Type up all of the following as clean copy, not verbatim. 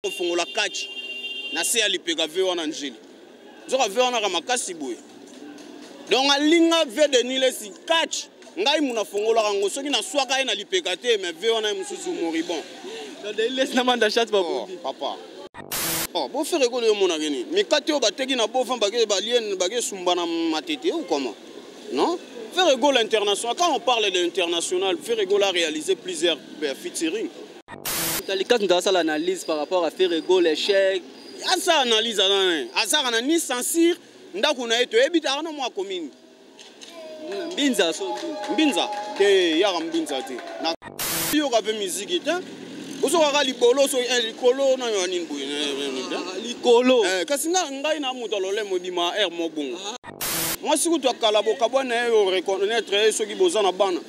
fongola catch na se ali pega ve wana njili zoka ve wana kama kasi boye donc alinga ve de nile si catch ngai muna fongola kango soki na swaka na lipeka te mais ve wana mususu moribon donc il laisse na manda chat ba papa oh bo faire ko le mona geni mi kati o bateki na bo famba ke balien bagé sumbana matete ou comment non Ferrego l'international quand on parle de l'international Ferrego a réalisé plusieurs featuring. Les cas nous avons l'analyse par rapport à Ferrego l'échec. À ça analyse à ça on a ni censure ndako na eto ebita na mwa commune. Mbinza so Mbinza te ya Mbinza te. Na yo ka be musique te. Oso ka likolo so likolo na yo nini boye. Likolo. Kasi ngai na muto lole mobima air mo bongo. Moi si tu as kalabo kabona yo reconnaître ceux qui bozana bana.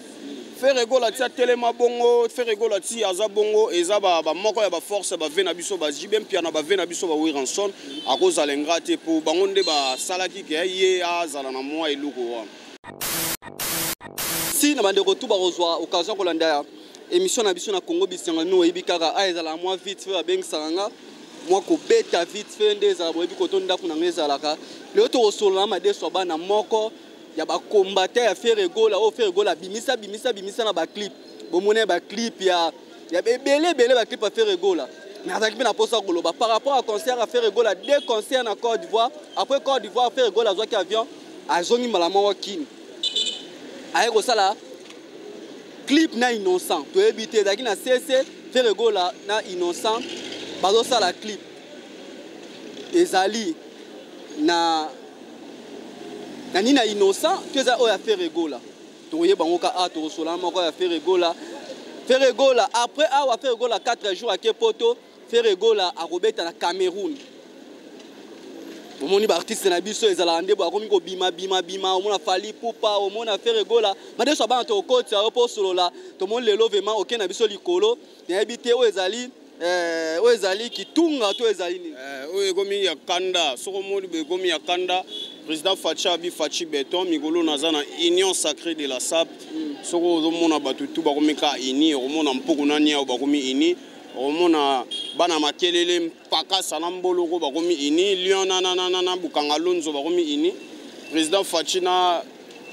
Ferrego la tia telema bongo, Ferrego la tia aza bongo, eza ba moko ya ba force ba vena biso ba jibem piana ba vena biso ba wiranson a cause alenga te po bangonde ba salaki ke ye azala na moi eluko wa. Si na bande retour ba rozwa occasion ko landa émission na biso na Congo bisenga no ebikaka a ezala moi vite fait abeng sanga moi ko beta vite fait ndeza bo ebiko to ndaku na ngezalaka le to osolo na made so bana moko ya ba combattant ya Ferrego la o Ferrego la bimisa na ba clip bomone ba clip ya belé ba clip à Ferrego la mais avec na posa koloba par rapport à concert à Ferrego la deux concerts en Côte d'Ivoire après Côte d'Ivoire Ferrego la zoaki avion azongi malama wakini aye ko sala clip na innocent to ebité daki na CC Ferrego la na innocent bazo sala clip ezali na nina innocent que ça a Ferrego là to ye bango ka a to sola moko ya Ferrego là après a Ferrego là 4 jours à Kepoto Ferrego là a robeta na Cameroun omoni ba artiste na biso ezala ndebo akomi ko bima omona fali pupa omona Ferrego là made so ba to côte ya po solo là to mon lelo vraiment aucun na biso likolo na ebité o ezali kitunga to ezali ni o komi ya kanda soko modi be komi ya kanda président Fachi Beton migolo nazana union sacrée de la SAP soko mona batutu ba komeka ini o mona mpoko nani ya ba komi ini o mona bana makelele mpaka sana mbolo ko ba komi ini lion na bukanga lonzo ba komi ini président Fachi na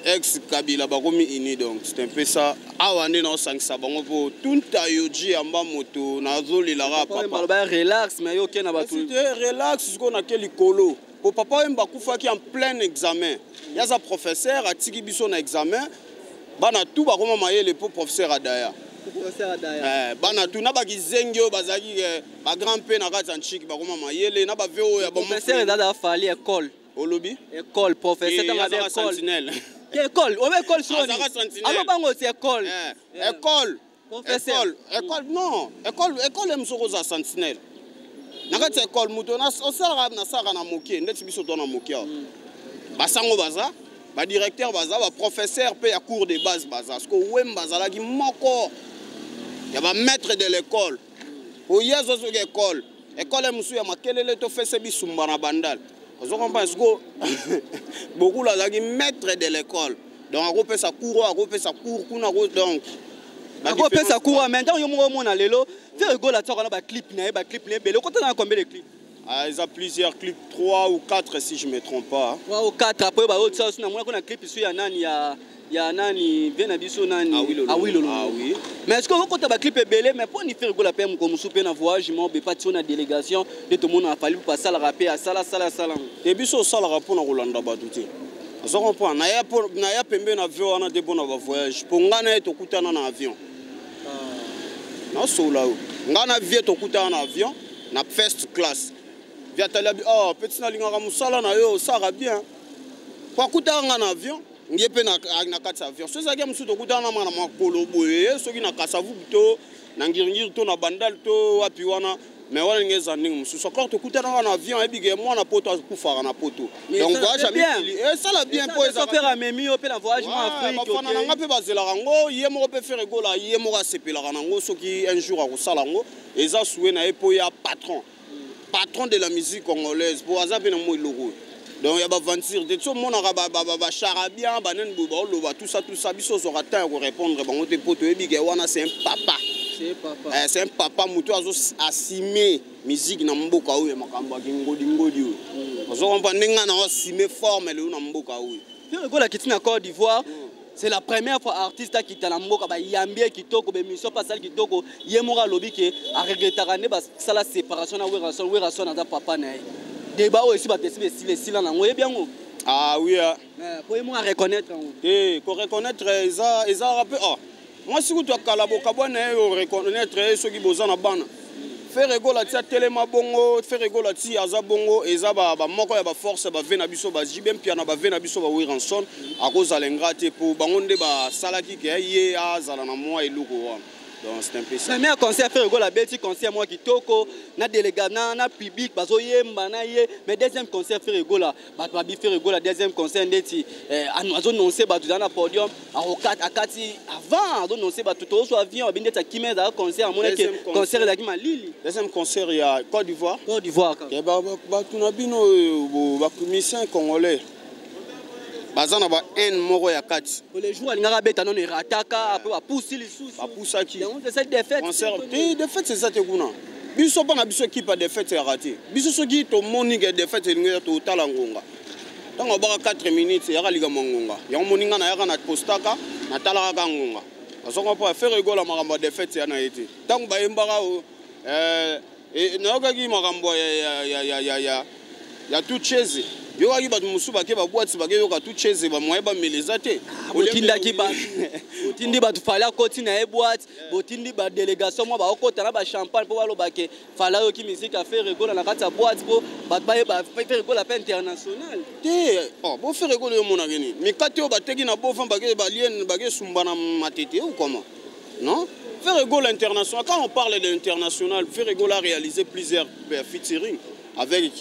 ex Kabila ba komi ini donc c'est un peu ça awande na osangisa bango po tunta yoji amba moto nazolela ra papa ba relax mais yo kena batu relax ko na keli kolo po papa emba kufaki en plein examen yaza professeur atiki biso na examen bana tout ba koma mayele po professeur adaya bana tout na ba kizengyo bazaki ba grand père na kati anchiki ba koma mayele na ba veo ya ba professeur dada fali école olobi école professeur dans la école école on école sur alors bango c'est école école non école emsoko za sentinelle nakati école muto na osala na saka na mokie ndeti biso to na mokia basango baza ba directeur baza ba professeur pe ya cours de base baza parce que wemba zala ki moko ya ba maître de l'école o yezo so école emsu ya makelele to fese bisumba na bandal vous comprenez que beaucoup là qui maître de l'école donc à repérer sa cours kuna donc à repérer sa cours maintenant yo mo na lelo Ferrego la tsaka na ba clip na bele côté na combien de clips ils ont plusieurs clips 3 ou 4 si je me trompe pas 3 ou 4 après ba autre chose na mona kuna clip sur ya nani ya nani vena biso nani ah oui mais est-ce que vous comptez ba clip belé mais pour ni Ferrego la pem comme souper na voyage mo be parti na délégation de tout monde a fallu passer la rapper à sala et biso sala rapport na Rolanda batuti on comprend na ya pembe na avion wana de bon voyage pour ngana to kutana na avion na sola ngana vie to kutana na avion na first class via talabi oh petit na linga musala na yo ça bien kwa kutana na avion ngepe na kati avion so zaki musu to kutana na makolo boye soki na kasavu to na ngirngir to na bandal to wapi wana mais wana ngeza ndingi musu encore to kutana na avion ebige mwana poto akufara na poto donc voyage bien et ça la bien pour ça faire amemi au pe na voyage en Afrique ok bafana nga pe bazela rango ye moko pe Ferrego la ye moko sepela rango soki un jour akosala ngo eza soué na epo ya patron de la musique congolaise pour azape na mo iloko donc ya ba venture de tout monde ba charabia banen bo ba tout ça biso so rata ko répondre bango te poto ebige wana c'est un papa c'est un papa moto assimé musique na mboka oyo makambo ngodi ngodi ozo comprendre nga na assimé forme le na mboka oyo Ferregola qui na Côte d'Ivoire c'est la première fois artiste qui t'a na mboka ba yambie kitoko be mission pasal kitoko yemora lobi ke a regretera ne ba sala séparation na werason na papa na débat aussi ba tesi be sila na ngoye bien ngo ah oui pour moi reconnaître pour reconnaître ça rappel moi si tu as kalabo kabone reconnaître ceux qui besoin na bana Ferregola tia telema bongo Ferregola tia aza bongo eza ba moko ya ba force ba vena biso ba jibem pia na ba vena biso ba wiranson akoza lengrate pour bangonde ba salaki ke ye azala na moi eluko wa donc c'est un peu ça mais concert Ferregola beti concert moi kitoko na délégat na public bazo yemba na ye mais deuxième concert Ferregola ba bi Ferregola deuxième concert ndeti azo noncer ba tout na podium akati avant azo noncer ba tout so avion bindeta kimeza concert mon que concert la kima lili deuxième concert il y a Côte d'Ivoire ke ba tuna bino ba musiciens congolais bazana ba en moko ya kati pour les jours alingaka beta non rataka après ba poussi les sous ba poussaki donc c'est cette défaite concert défaite c'est ça te kuna biso pas na biso équipe a défaite c'est raté biso soki to moninga défaite linga to tala ngonga tango ba 4 minutes ya liga mongonga ya moninga na ya na postaka na tala ka ngonga azonga pas faire rigolo makambo défaite ya na été tango ba yembaka na ka ki makambo ya tout cheze yo ka ki ba musuba ke ba boîte ba ke yo ka tout cheze ba moye ba melezate botinda ki ba botindi ba fala koti na e boîte botindi ba délégation moi ba okota na ba champagne pour ba lobake fala yo ki musique a faire rigolo na kata boîte pour ba faire rigolo pa international bo faire rigolo yo mona geni mais kati yo ba teki na bo fa ba ke ba lien ba ke sumbana matete ou comment non faire rigolo international quand on parle de l'international faire rigolo a réalisé plusieurs featuring avec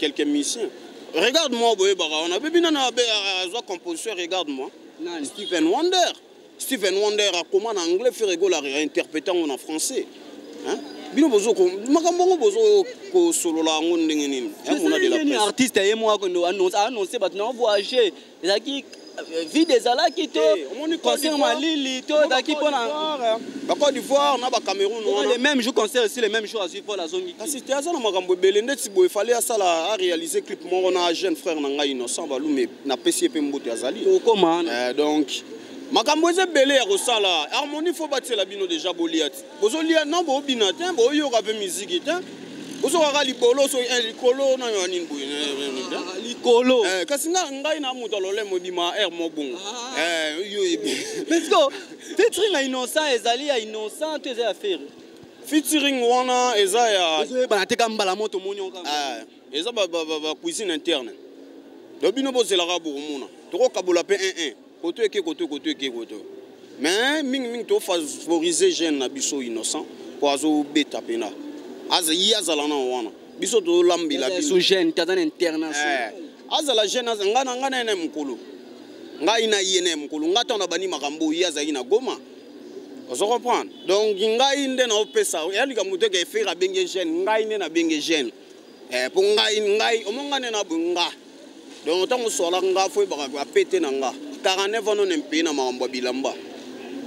quelques musiciens. Regarde-moi, on a bébé na compositeur, regarde-moi. Stephen Wonder. Stephen Wonder a comment en anglais fait rigolo à interpréter en français. Hein? Bino bozo ko makambongo bozo ko solo la ngonde ngeni. On a de la presse. Artiste et moi qu'on annoncer maintenant voyager. Ezaki vie des ala qui to concert Malili to daki pona ba Côte d'Ivoire na ba Cameroun on les mêmes jours concert aussi les mêmes jours à suivre pour la zone qui c'était ça na makambo belende tibo il fallait ça à réaliser clip mo na jeune frère na ngai innocent balume na PCP mbote azali comment donc makambo eze belé ya kosala harmonie faut batela bino déjà boliat bozo lia na bo binatin bo yo ka pe musique tin bozo ka libolo so likolo na yo nini boye likolo kasi ngai na muto lole mo bima air mo bongo yo let's go featuring innocent ezali ya innocent to ezali affaire featuring wana eza ya ba teka mbala moto monyo kama eza ba cuisine interne dobino bozela ka bomona toko kabola pe 1 koto eke koto mais ming to favoriser jeune na biso innocent pour azo beta pena aza yazala na wana biso to lambila biso jeune tazana international azala jeune ngana na mkulu ngai na yene mkulu ngata na bani makambo yaza ina goma ozo comprendre donc ngai nde na opesa yali ka muteke efera benge jeune ngai ne na benge jeune pour ngai omongane na bunga donc tango sola nga foi ba pété na nga 49 ans on pays na makambo bilamba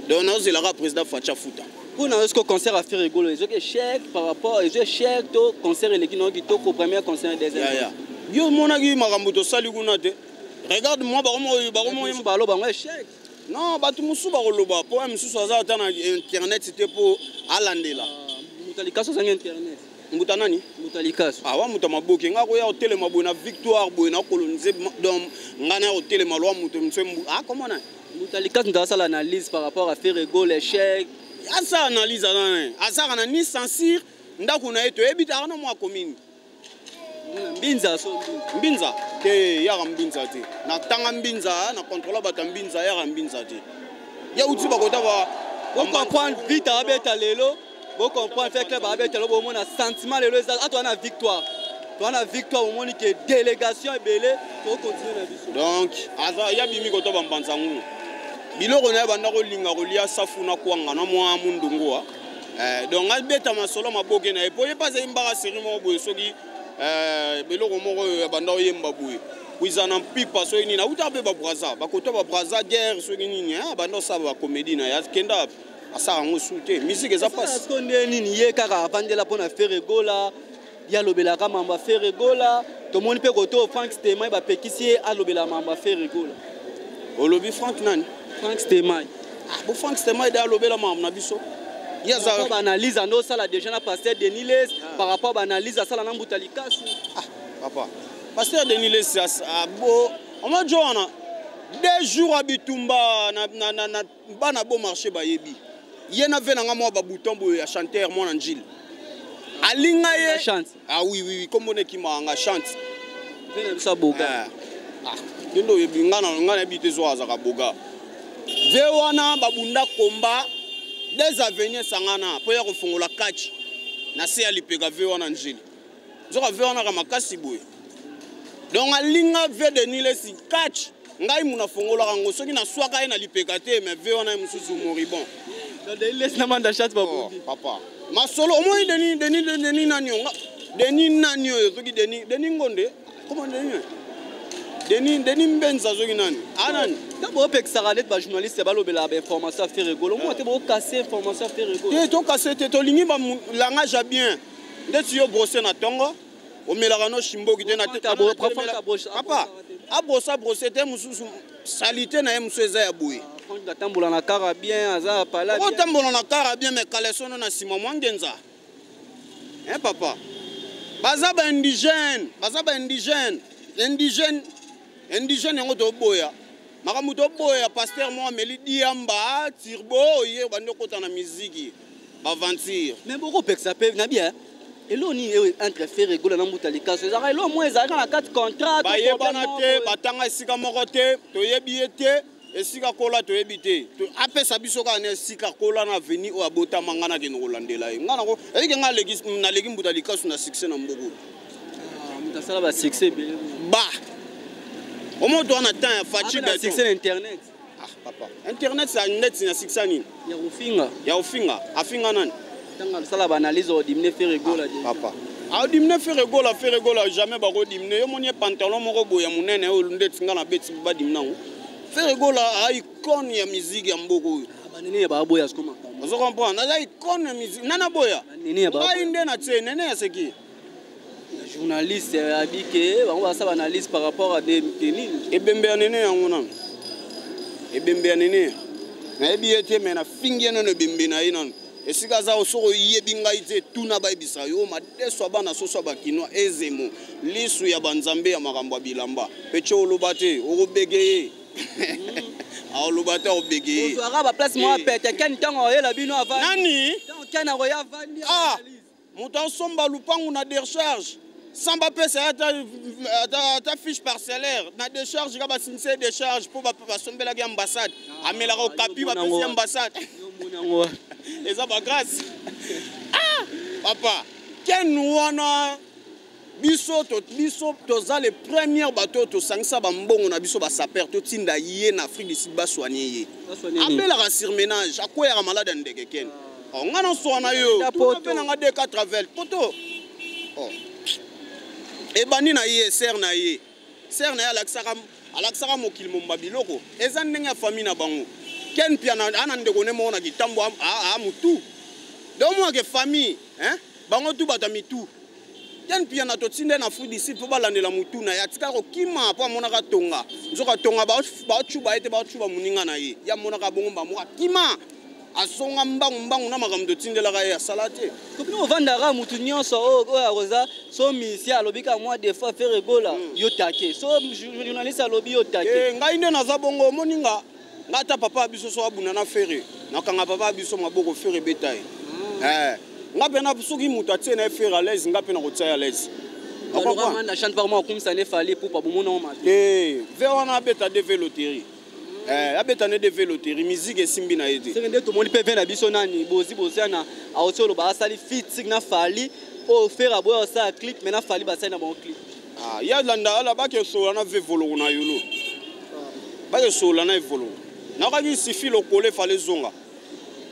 donc na zela ka président Facha Futa pour na est-ce concert à faire rigolo les autres chèque par rapport les autres chèque to concert les qui to ko premier concert des yo mona ki makambo to sali kuna te regarde moi ba mo ba lo ba ngwe chèque non ba tu musu ba loba po musu aza ta na internet c'était pour alandela mutalikaso za internet muta nani mutalikaso wa muta maboke ngako ya hotel mabona victoire boina coloniser donc ngana hotel malwa muto msembu comment na mutalikaso ndasa l'analyse par rapport à faire rigolo les chèques asa analyse ana asa kana ni censure ndako na eto ebita na mwa commune mbinza te ya mbinza te na tanga mbinza na contrôler bata mbinza ya mbinza te ya uti bakota ba on comprendre vite abeta lelo on comprendre faire club abeta lelo bon na sentiment lelo ça toi na victoire au moins que délégation belé pour continuer la vie donc aza ya bimi kota bambanza ngu biloko na banda ko linga ko lia safuna kwanga na mwa mundungu donc albeta masolo maboke na epo yepaza imbaka série mo boye soki biloko moko banda oyemba boye kuizana mpipa so nini na uta be ba braza bakoto ba braza guerre soki nini banda sa ba comédie na ya kenda asala ngo souté musique eza passe parce que nini ye kaka avandela pona faire rigola ya lobela ka mamba faire rigola to moni pe koto Frank Stemai ba pekisi a lobela mamba faire rigola olobi Frank nani Frank Stemai bo Frank Stemai da lobela mamba na biso ya za ba analyse ando sala déjà na pasteur Deniles par rapport ba analyse sala na Mbutalikasi papa pasteur Deniles bo on m'a dit on a 2 jours à Bitumba na bana bon marché ba yebi yena ve na moi ba bouton boy ya chanteur mon Angile alinga ye chante oui comme on est qui m'a chante vena bisa boga ndo yebi ngana bité zo azaka boga ve wana babunda komba des avenirs sangana po ya ko fongola catch na se ali pega ve wana Angile zoka ve wana ka makasi boy donc alinga ve Deniles catch ngai muna fongola kango soki na swaka ye na lipeka te mais ve wana mususu moribon Deniles na manda chat babundi papa masolo au moins Denis nani soki Denis ngonde comment Denis mbenza zoki nani anani d'abord pe xaralet ba journaliste ba lobela ba information faire rigolo moi te bo casser information faire rigolo te to casser te to lingi ba langage a bien ndeti yo brosser na tongo o melaka no shimboki te na te papa a brosser te mususu salité na ye musu eza ya boye tambola na kara bien aza pala bien tambola na kara bien mais kalesono na sima mwangenza hein papa baza ba indigène yango to boya makamu to boya pasteur moi meli diamba tirbo ye bande kota na musique ba aventure mais beaucoup pexa pe na bien eloni entre faire rigola na Mbutalikasi ezaka elo moins ezaka na 4 contrat ba yebana te batanga esika moko te to yebi ete esika kola to yebi te apesa biso ka na esika kola na avenir o abota mangana ke no kolandela ye ngana ko eke nga legi na legi Mbutalikasi na succès na mboko mutasala ba succès ba au moins toi na temps ya fatigue succès internet papa internet ça net na succès nini ya ufinga afinga nani tanga sala ba analyse o dimne faire rigola papa a dimne faire rigola jamais ba ko dimne yo moni pantalon moko boya munene o ndeti nga na beti ba dimna ngo faire rigola a icône ya musique ya mboko banene ya ba boya skoma ozo comprendre na icône ya musique nana boya ba inde na tse nene ya seki journaliste abike on va ça analyse par rapport à des tenines ebembe ya nene yango na ebembe ya nene na ebi ete mena fingi no ebembe na ina esika za osoko yebi ngai te tuna ba ebisa yo madeso bana soso ba kinwa ezemo lisu ya banzambe ya makambo ya bilamba pecho olobate okobegeye olobate obegeye ozo ba place moi pete ken tango yela bino avant nani ken roya vandi mutan somba lupangu na décharge samba pesa ta fiche parcellaire na décharge ka ba sinse décharge pour ba sombela ki ambassade amela ko kapi ba pesi ambassade eza ba grâce papa ken wana biso toza les premiers bateaux to sangisa ba mbongo na biso ba saper to tinda ye na Afrique du Sud ba soigner ye abela ka surménage akoya malade ndeke ken ngana soana yo to na nga de 4 travel poto ebani na ye ser na ye alaksaka mokili momba biloko eza ndenge ya famille na bango ken pia ana ndeko ne mona kitambo mutu donc moi que famille hein bango tu bata mitu ken pia na to tinde na fudi si po balandela mutu na ya tika ko kima po mona ka tonga nzoka tonga ba chuba ete ba chuba muninga na ye ya mona ka bongo ba mo kima asonga mbangu na makambo tindela ka ya salate kopino ovandaka mutu nyonso o akoza so misia alobika moi des fois faire rigola yo take so journaliste alobi yo take ngai nde naza bongo moninga ngata papa biso so abuna na fere nakanga papa biso maboko fere betaye ngape na soki mutu atie na fere à l'aise ngape na kotia à l'aise on na chante par moi comme ça ne fallait pour pas bomona o mat ve wana beta de veloterie abetane de veloterie musique esimbi na ete senge to moni pe vena biso nani bozi na aotolo ba sali fit na fali o faire boya ça clip mais na fali ba ça na bon clip ya landa ala ba ke so na ve volo na yolo ba ke so na volo na ka ki sifi lo kole fale zonga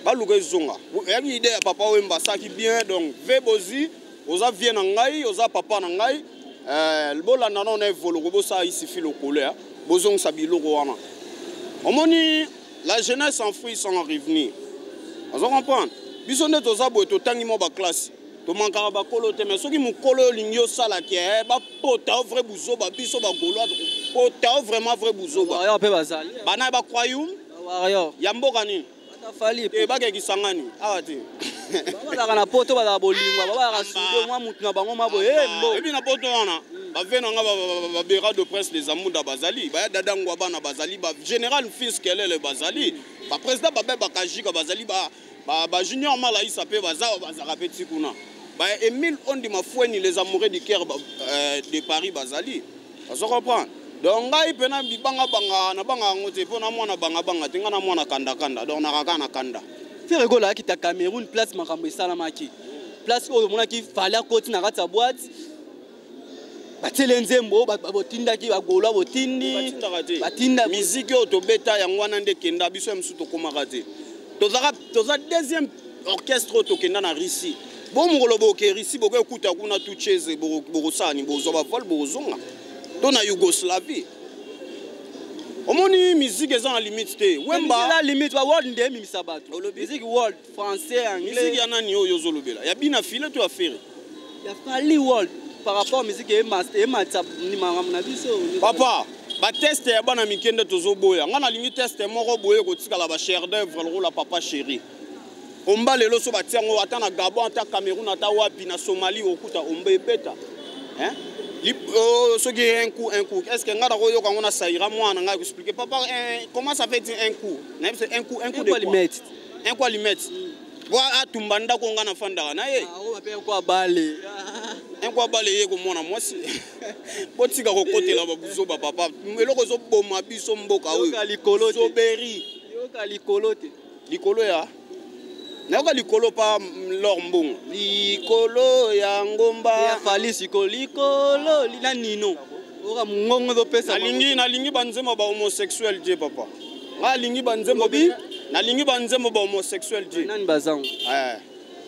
ba luka zonga ya ki ide ya papa wemba ça qui bien donc ve bozi oza vie na ngai oza papa na ngai bola na na volo go ça sifi lo kole bozong sabilo wana omoni la jeunesse s'enfuit sans revenir Vous comprenez? Biso nde toza boye totangi mo ba classe. To mankara ba kolo te mais soki mukolo lingyo sala ki ba pota vrai buzo ba biso ba goloa pota vraiment vrai buzo ba. Ya pe bazali. Bana ba croyum. Wario. Ya mboka nini? Fali. E ba ke kisangani. Awa te. Baba na poto ba bolingwa baba ka sudo mwa mutu na bango mabo mbo. Et puis na poto wana. Ba vena nga ba bera de presse les amunda bazali. Ba ya dada ngwa bana bazali ba général fils kele le bazali. Ba président ba be ba kajika bazali ba junior Malaïsa pe bazara petit kuna. Ba Emile Ondi Mafoueni les amoureux du cœur de Paris bazali. Ça comprend. Donc ngai pena bibanga banga na banga ngote pona mwana banga banga tinga na mwana kanda kanda. Donc na kaka kanda. Faire gola ki ta Cameroun place makambo salamaki. Place oyo mona ki fala koti na kata boîte. Batele nzembo batinda ki bagolwa botindi. Batinda musique yo to beta ya ngwana nde kenda biso msu to komaka te. Toza deuxième orchestre to kenda na Russie. Bon mongolo boke Russie boke kuta kuna tu cheze borosani bozo ba vol borozonga. To na Yougoslavie. Omoni musique eza na limite te. Wemba la limite wa world ndé mi sabato. Musique world français anglais. Musique ya nani oyo zolobela. Ya bina file to affaire. Ya fali world par rapport à musique et master ni na biso. Papa ba test ya bana mikende tozo boya. Ngana lingi test moko boye ko tikala ba chef d'œuvre le la papa chéri. Omba lelo so batiango ata na Gabon ata Cameroun ata wapi na Somalie okuta omba ebeta. Hein? Ce qui est un coup. Est-ce que ngara ko yo ka ngona saira mwana nga expliquer papa comment ça fait dire un coup? Na c'est un coup de quoi? Un coup limite. Wa atumbanda ko ngana fanda na ye. Ah o ba ko bale. Un coup bale ye ko mona mwasi. Botika ko kotela ba buzo ba papa. Eloko zo boma biso mboka oyo. Yo ka likolo te. Zoberi. Yo ka likolo te. Likolo ya. Na yoka likolo pa lor mbongo. Likolo ya ngomba. Ya fali siko likolo lina nino. Oka mungongo do pesa. Nalingi banzema ba homosexuel je papa. Nalingi banzema bi. Nalingi banzema ba homosexuel je. Nani bazango.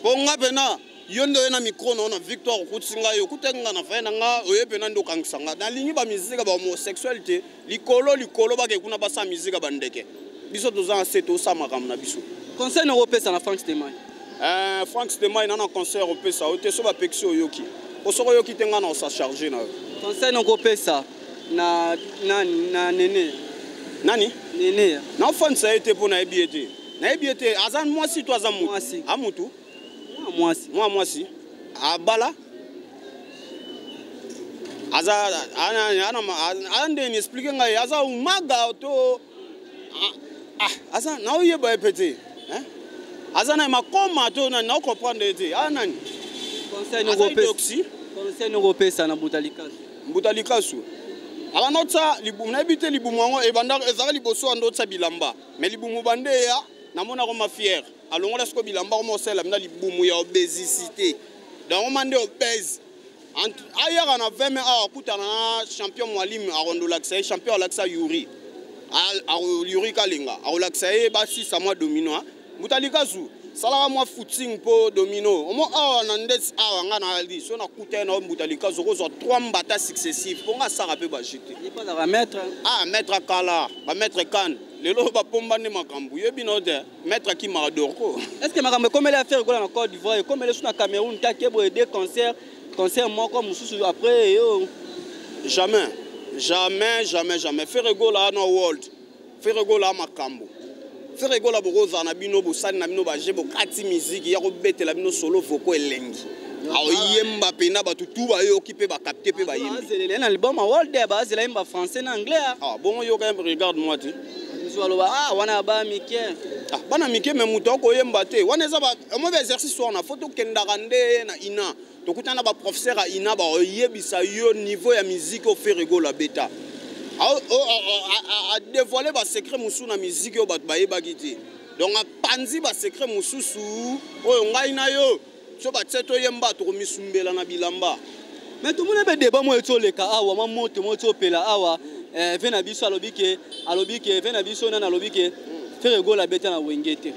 Ponga pena yondo na micro na Victoire Kutsinga yo kutenga na fa na nga oyepena ndo kangsanga. Nalingi ba musique ba homosexuel je. Likolo ba ke kuna ba sa musique ba ndeke. Biso toza seto sa makam na biso. Concert européen na France Stemai. France Stemai na concert européen ça ote so ba pexio yoki. Osoko yoki tenga na sa charger na. Concert européen na nene. Nani? Nene. Na France ça été pour na ebiete. Na ebiete azan moi si toi azan mutu. Amutu. Moi si. Abala. Aza ana ni expliquer ngai aza umaga to asa na oye ba epete hein asa na makoma to na comprendre te anani conseil européen ça na Butalikasu ala notsa libumu na bite libumu ngo e banda ezaka liboso andotsa bilamba mais libumu bande ya na mona ko ma fier alongola sko bilamba ko mosela mina libumu ya obésité donc mande obèse ayaka na 20 ans akutana na champion mwalimu arondola ksa champion laksa Yuri Yuri Kalinga aolakisa ye basi sa moi domino Butalikasu salaka moi footing po domino omo awa na ndesi awa nga na ali so na kuta na Butalikasu ko zo 3 mbata successifs po nga saka pe ba jeter il pas la maître maître kala ba maître kan lelo ba pomba ne makambu yebi no de maître ki marador ko est-ce que makambu comme elle a fait na Côte d'Ivoire comme elle est sur na Cameroun ta ke bo aider concert moko mususu après yo jamais. Faire go la no world. Faire go la makambo. Faire go la boza na bino bosani na bino ba jebo kati musique ya ko betela bino solo voko elengi. Awo yemba pena ba tutu ba yo occupé ba capter pe ba yemba. C'est l'album world ba zela yemba français na anglais. Ah bon yo quand même regarde moi tu. Wana ba Mickey. Bana Mickey mais muto ko yemba te. Wana za ba mo ba exercice wana photo kenda rande na ina. Tokutana ba professeur a ina ba yebisa yo niveau ya musique au faire go la beta. A dévoiler ba secret musu na musique yo ba yeba kiti. Donc a panzi ba secret mususu oyo ngai na yo so ba tseto yemba to misumbela na bilamba. Mais tout le monde be débat mo eto leka awa ma moto mo eto pela awa vena biso alobike vena biso na alobike faire go la beta na wengete.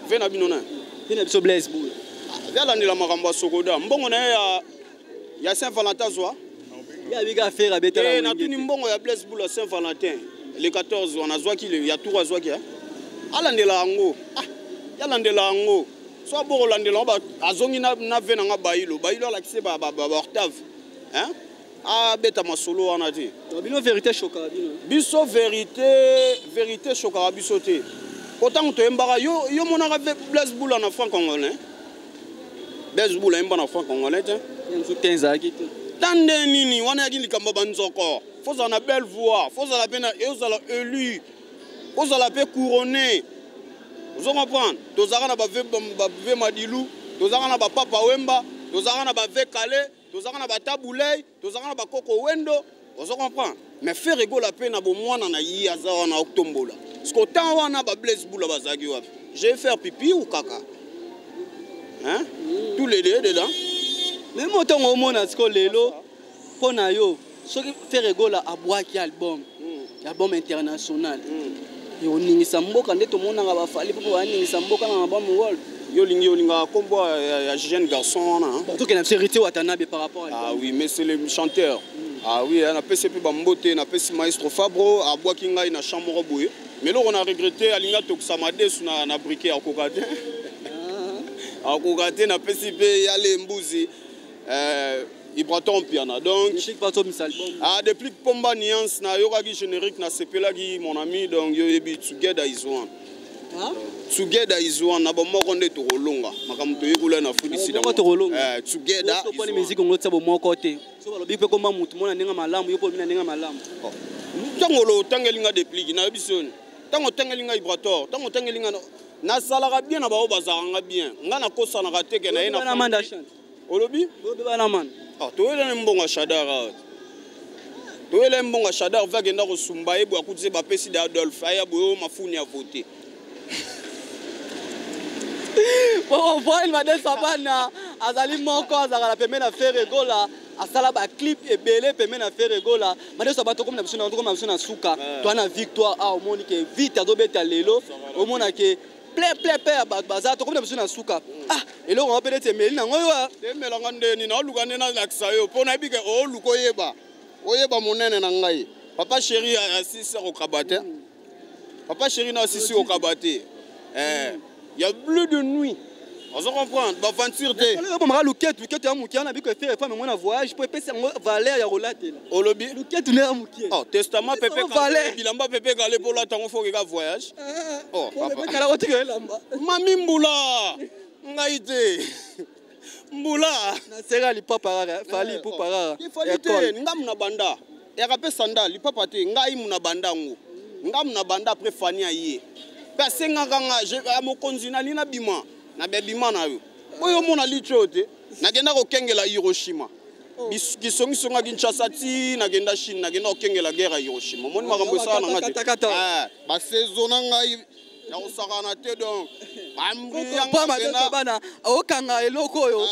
Vena bino na. Vena biso Blaise Boule. Vela ndila makamba sokoda mbongo na ya Saint-Valentin zwa ya biga faire la beta na tuni mbongo ya Blaise Boule Saint-Valentin le 14 on a zwa ki ya tour zwa ki ala ndela ngo ya landela yango so boko landela ba azongi na ve na bailo la kise ba octave hein ah beta masolo wana te bino vérité choka biso vérité choka biso te pourtant to embara yo monaka Blaise Boula na franc congolais Blaise Boula emba na franc congolais te nzo tenzaki te tande nini wana yaki likambo banzoko faut ça na belle voix faut ça la peine ezala élu faut ça la paix couronné vous comprenez tozaka na ba ve madilu tozaka na ba papa wemba tozaka na ba ve kale tozaka na ba tabulei tozaka na ba koko wendo vous comprenez mais faire ego la peine na bo mwana na yi azawa na oktombola parce que tant wana ba Blaise Boula bazaki wapi je vais faire pipi ou caca hein tous les deux dedans même autant au monde à ce que lelo pona yo ce qui faire ego la abwaki album international yo ningisa mboka nde to mona nga bafali po ba ningisa mboka na album world yo linga kombo ya jeune garçon na bon to que na vérité watanabe par rapport à ah oui mais c'est le chanteur ah oui na PCP bambote na pesi maestro Fabro abwaki ngai na chambre boye mais là on a regretté alinga tokusamade suna na briquet à kokate à kokate na PCP yale mbuzi Ibraton piana donc depuis que Pomba Nuance na yoragi générique na sepelagi mon ami donc yo ebi together is one together is one na bomoko nde to rolonga makamto yekula na fudi sida together is one musique ngo tsabo moko te so balobi pe komba mutu mona ndinga malamu yo po mina ndinga malamu tangolo tangelinga depligi na bisoni tango tangelinga Ibraton tango tangelinga na salaka bien na bao bazanga bien nga na kosa na kateke na ena manda chante olobi bana man ah toyela mbonga shadara toyela mbonga shadara va genda ko sumba ebo akutse ba pesi da Adolphe aya boyo mafuni a voter bon voile madame Sabana azali moko azaka la pemena faire gola asala ba clip ebele pemena faire gola madame Sabana comme na biso na suka to na victoire a omoni ke vite azobeta lelo omona ke plein baza to comme na biso na suka ah elo on appelle te meli na ngoyo te melanga ndeni na luka ndena lakisa yo pona bike o luko oyeba monene na ngai papa chéri assisi au kabate papa chéri na assisi au kabate il y a bleu de nuit on se comprend ba aventure te on mara luketu ya mukia na biko faire femme moi na voyage pour pesa valeur ya rolate o lobi luketu na mukia oh testament pepe kale bilamba pepe kale pour la tango faut que voyage oh papa kala otika lamba mami mbula ngaite mbula na sera li papa fali pour parara fali te ngam na banda ya kape sandal li papa te ngai muna banda ngo ngam na banda après fani aye pese nganga je amokonzi na lina bima na bebima na yo boyo mona licho te na genda ko kengela Hiroshima bisongi songa Kinshasa ti na genda Chine na genda ko kengela guerre Hiroshima moni makambo sana na ngati ba saison na ngai ya osakana te donc pas madame bana okanga eloko yo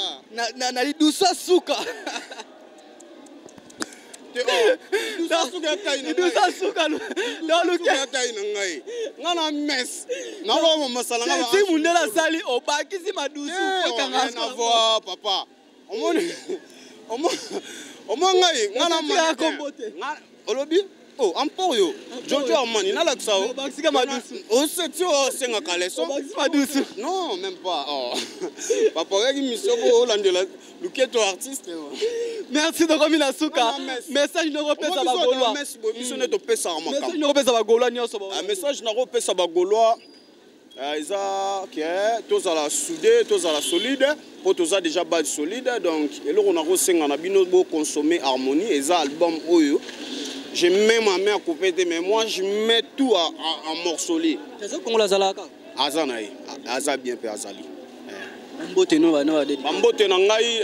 na lidusa suka lidusa suka no lukia taina ngai ngana mes na lo masala ngaba si mundela sali obakisi madusu okanga na voix papa omo ngai ngana ma olobi oh ampoyo Jojo Armani na la ksao bakisika madusu on se tio senga kaleso bakisika madusu non même pas oh papa yaki misobo olandela luketo artiste merci de komina suka message no repesa ba golwa biso ne to pesa makam message no repesa ba golwa nyoso ba message na repesa ba golwa isa que tous à la soudé tous à la solide pour tous à déjà base solide donc et là on a resenga na bino bo consommer harmonie et ça album oyo. Je mets ma main à couper, mais moi je mets tout en morcelé. C'est ça qu'on l'a zalaka. Azanaï, Aza bien peu Azali. Bambote no ba no ade. Bambote na ngai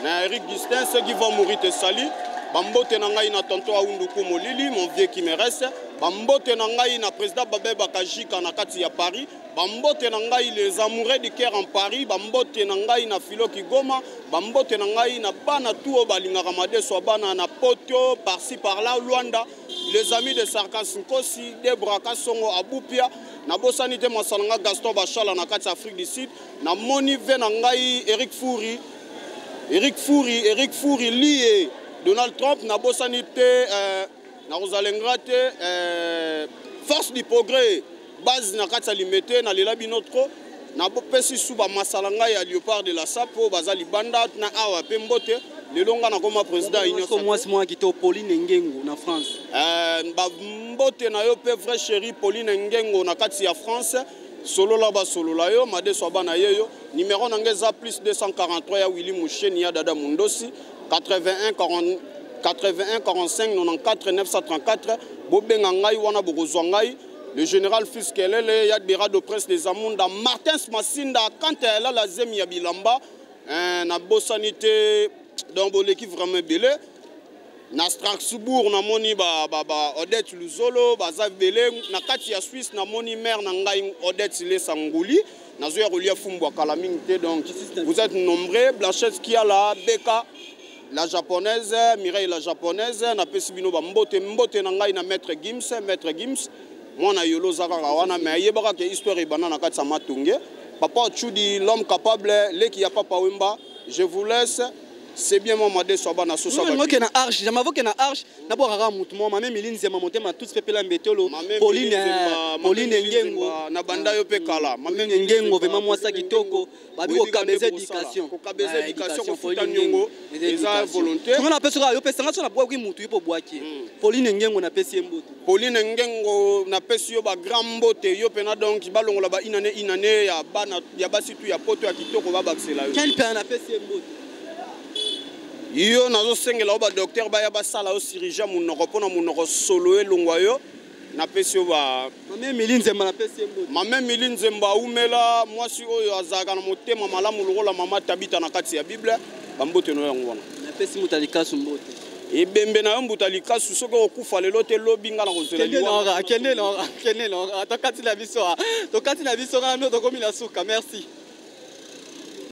na Eric Gustin ceux qui vont mourir te sali. Bambote na ngai na tonto Aunduku Molili, mon vieux qui me reste. Bambote na ngai na président Babé Bakajika na kati ya Paris. Bambote na ngai les amoureux du cœur en Paris. Bambote na ngai na Filo Kigoma. Bambote na ngai na bana tout balinga ramade so bana na poto par-ci par-là Luanda. Les amis de Sarkas Nkosi, Debra Kasongo Abupia. Na bosanité masalanga Gaston Bachala na kati Afrique du Sud. Na moni ve na ngai Eric Fouri lié Donald Trump na bosanité na Rosalengrate force du progrès base na kati ya limete na lela bino trop na bopesi su ba masalanga ya Léopard de la Sapo baza libanda na awa pe mbote lelo nga na koma président union moi qui Pauline Ngengo na France ba mbote na yo pe vrai chéri Pauline Ngengo na kati ya France solo la ba solo la yo made so bana yeyo numéro na ngeza plus 243 ya Willy Moucheni ya Dada Mundosi 81 45 94 934 bobenga ngai wana bokozwa ngai le général Fiskelele ya Bera de presse des Amunda Martin Smasinda quand elle a la zemi ya Bilamba na bosanité donc l'équipe vraiment belé na Strasbourg na moni ba Odette Luzolo baza belé na kati ya Suisse na moni mère na ngai Odette Le Sangouli na zo ya relia Fumbwa Kalamingte donc vous êtes nombreux Blanchette qui a la Beka la japonaise Mireille la japonaise na pesibino ba mbote na ngai na maître Gims mwana yolo zaka wana mais yebaka ke histoire ibana na kati sama tunge papa Chudi l'homme capable leki ya papa Wemba je vous laisse c'est bien mon madé soba na sosa ba que na arche jamavoke na arche na bokaka mutu mo mame milinze mamotema tout pepela mbetolo Pauline Ngengo na banda yo pe kala mame Ngengo vraiment moi ça kitoko babi ko kabeza éducation ko futa nyongo eza volonté on appelle ça yo pesa ngaso na bwa ki mutu ipo bwaki Pauline Ngengo na pesi mboto Pauline Ngengo na pesi yo ba grand mbote yo pena donc balongola ba inane ya bana ya basitu ya poto ya kitoko ba baksela yo quel père na pesi mboto yo nazo sengela ba docteur ba ya ba sala o chirurgien munoko pona munoko solo elongwa yo na pesi yo ba mame milinzemba na pesi mboto mame milinzemba umela mwasi oyo azaka na motema malamu lokola mama Tabita na kati ya Bible bambote no yango wana na pesi mutalikasu mbote ebembe na mbuta likasu soko okufa lelo te lobinga na kozela liwa kende na tokati na biso na no tokomi na suka merci